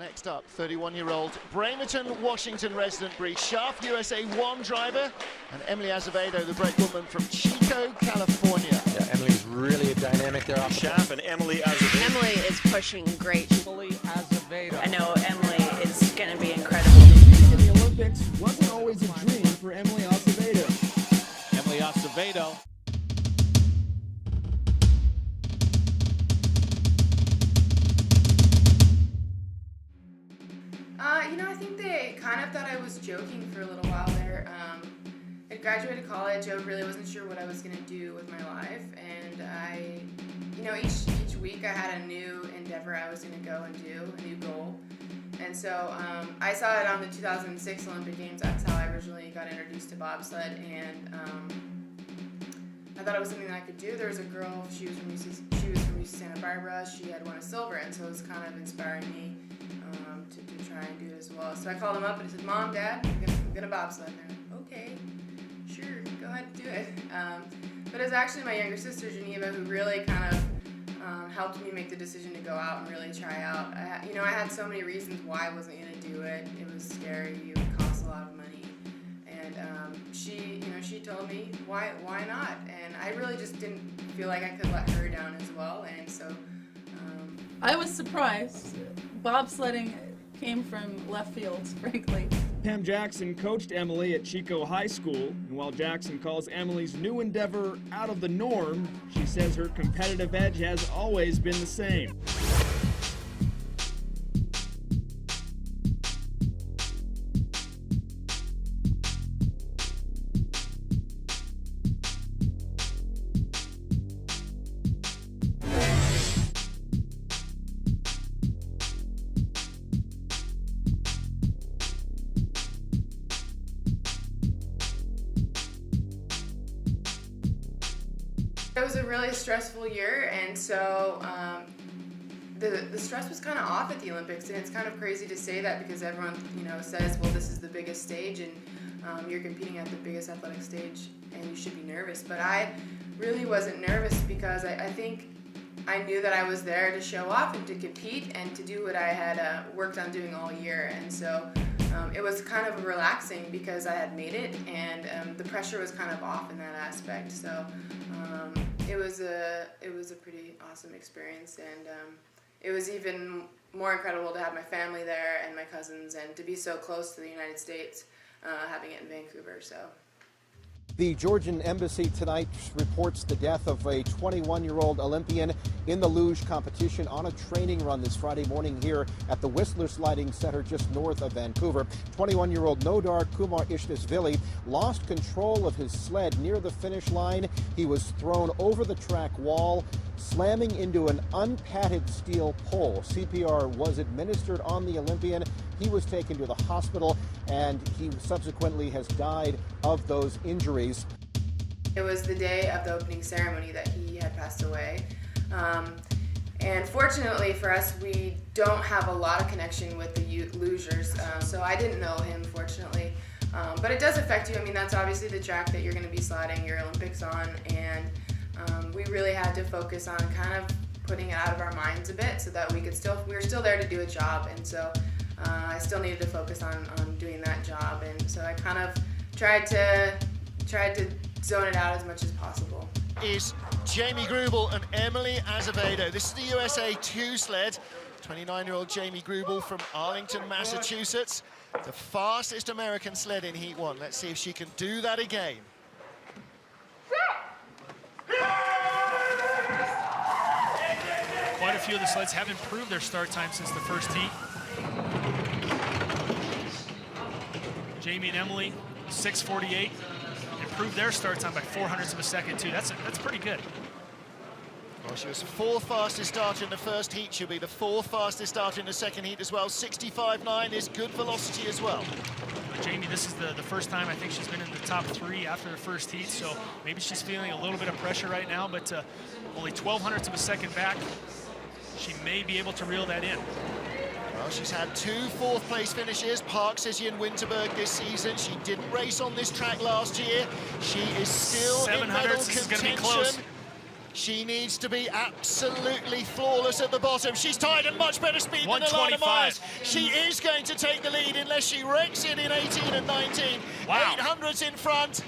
Next up, 31-year-old Bremerton, Washington resident Bree Schaff, USA 1 driver, and Emily Azevedo, the brake woman from Chico, California. Yeah, Emily's really a dynamic there off Schaff and Emily Azevedo. Emily is pushing great. Emily Azevedo. I know Emily is going to be incredible. Being in the Olympics wasn't always a dream for Emily Azevedo. Emily Azevedo. I think they kind of thought I was joking for a little while there. I graduated college. I really wasn't sure what I was going to do with my life, and each week I had a new endeavor I was going to go and do, a new goal. And so I saw it on the 2006 Olympic Games. That's how I originally got introduced to bobsled, and I thought it was something that I could do. There was a girl, she was from UC Santa Barbara. She had won a silver, and so it was kind of inspiring me to try and do it as well. So I called him up and I said, "Mom, Dad, I'm gonna bobsled." And they're like, "Okay, sure, go ahead and do it." But it was actually my younger sister, Geneva, who really kind of helped me make the decision to go out and really try out. I had so many reasons why I wasn't gonna do it. It was scary. It would cost a lot of money. And she told me, why not? And I really just didn't feel like I could let her down as well. And so I was surprised. Bobsledding came from left field, frankly. Pam Jackson coached Emily at Chico High School, and while Jackson calls Emily's new endeavor out of the norm, she says her competitive edge has always been the same. It was a really stressful year, and so the stress was kind of off at the Olympics, and it's kind of crazy to say that because everyone says, well, this is the biggest stage, and you're competing at the biggest athletic stage, and you should be nervous. But I really wasn't nervous because I think I knew that I was there to show off and to compete and to do what I had worked on doing all year, and so it was kind of relaxing because I had made it, and the pressure was kind of off in that aspect. So it was a pretty awesome experience, and it was even more incredible to have my family there and my cousins, and to be so close to the United States, having it in Vancouver. So. The Georgian embassy tonight reports the death of a 21-year-old Olympian in the luge competition on a training run this Friday morning here at the Whistler Sliding Center just north of Vancouver. 21-year-old Nodar Kumar Ishtishvili lost control of his sled near the finish line. He was thrown over the track wall, slamming into an unpadded steel pole. CPR was administered on the Olympian. He was taken to the hospital, and he subsequently has died of those injuries. It was the day of the opening ceremony that he had passed away. And fortunately for us, we don't have a lot of connection with the lugers, so I didn't know him, fortunately. But it does affect you. I mean, that's obviously the track that you're going to be sliding your Olympics on, and we really had to focus on kind of putting it out of our minds a bit so that we were still there to do a job, and so I still needed to focus on doing that job, and so I kind of tried to zone it out as much as possible. Is Jamie Grubel and Emily Azevedo. This is the USA 2 sled. 29-year-old Jamie Grubel from Arlington, Massachusetts. The fastest American sled in Heat 1. Let's see if she can do that again. Quite a few of the sleds have improved their start time since the first heat. Jamie and Emily, 6:48, improved their start time by 0.04 of a second too. That's pretty good. Well, she was the fourth fastest starter in the first heat. She'll be the fourth fastest starter in the second heat as well. 65.9 is good velocity as well. Jamie, this is the first time I think she's been in the top 3 after the first heat, so maybe she's feeling a little bit of pressure right now, but only 0.12 of a second back. She may be able to reel that in. Well, she's had 2 fourth-place finishes, Park City and Winterberg this season. She didn't race on this track last year. She is still in medal contention. Is going to be close. She needs to be absolutely flawless at the bottom. She's tied at much better speed than Alana 125. Myers. She is going to take the lead unless she wrecks it in 18 and 19. Wow. 800s in front.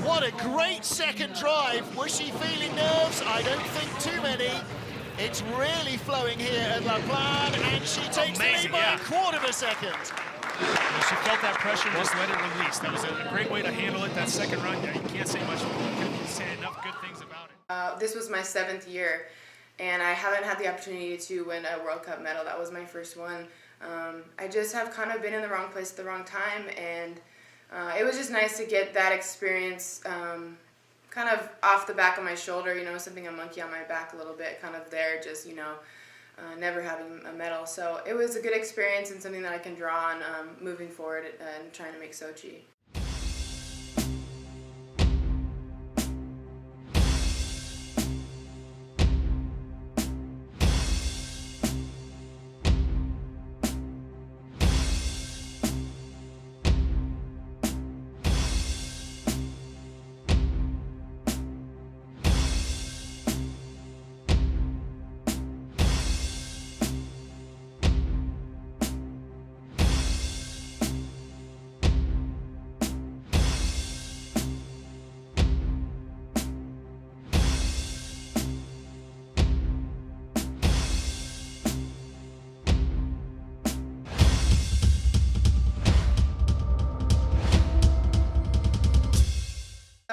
What a great second drive. Was she feeling nerves? I don't think too many. It's really flowing here at La Plan, and she takes the lead by a quarter of a second. Well, she felt that pressure and just let it release. That was a great way to handle it. That second run, yeah, you can't say much. You can't say enough good things about it. This was my 7th year, and I haven't had the opportunity to win a World Cup medal. That was my first one. I just have kind of been in the wrong place at the wrong time, and it was just nice to get that experience kind of off the back of my shoulder, you know, something a monkey on my back a little bit, kind of there, just, you know, never having a medal. So it was a good experience and something that I can draw on moving forward and trying to make Sochi.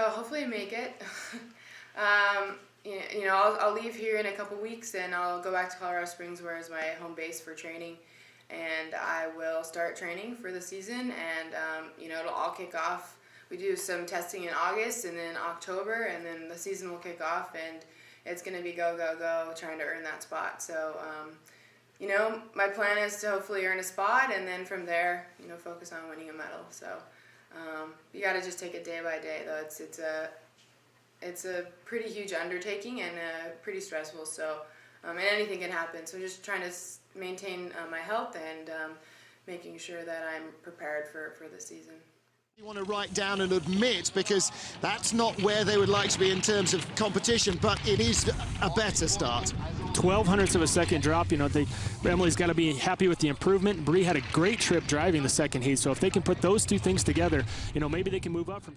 Hopefully make it. You know, I'll leave here in a couple weeks and I'll go back to Colorado Springs, where is my home base for training, and I will start training for the season, and you know, it'll all kick off. We do some testing in August and then October, and then the season will kick off, and it's going to be go, go, go, trying to earn that spot. So, you know, my plan is to hopefully earn a spot, and then from there, you know, focus on winning a medal. So you got to just take it day by day, though. It's a pretty huge undertaking and pretty stressful. So and anything can happen. So just trying to maintain my health and making sure that I'm prepared for the season. You want to write down and admit, because that's not where they would like to be in terms of competition, but it is a better start. 0.12 of a second drop. You know, Emily's got to be happy with the improvement. Bree had a great trip driving the second heat, so if they can put those two things together, you know, maybe they can move up from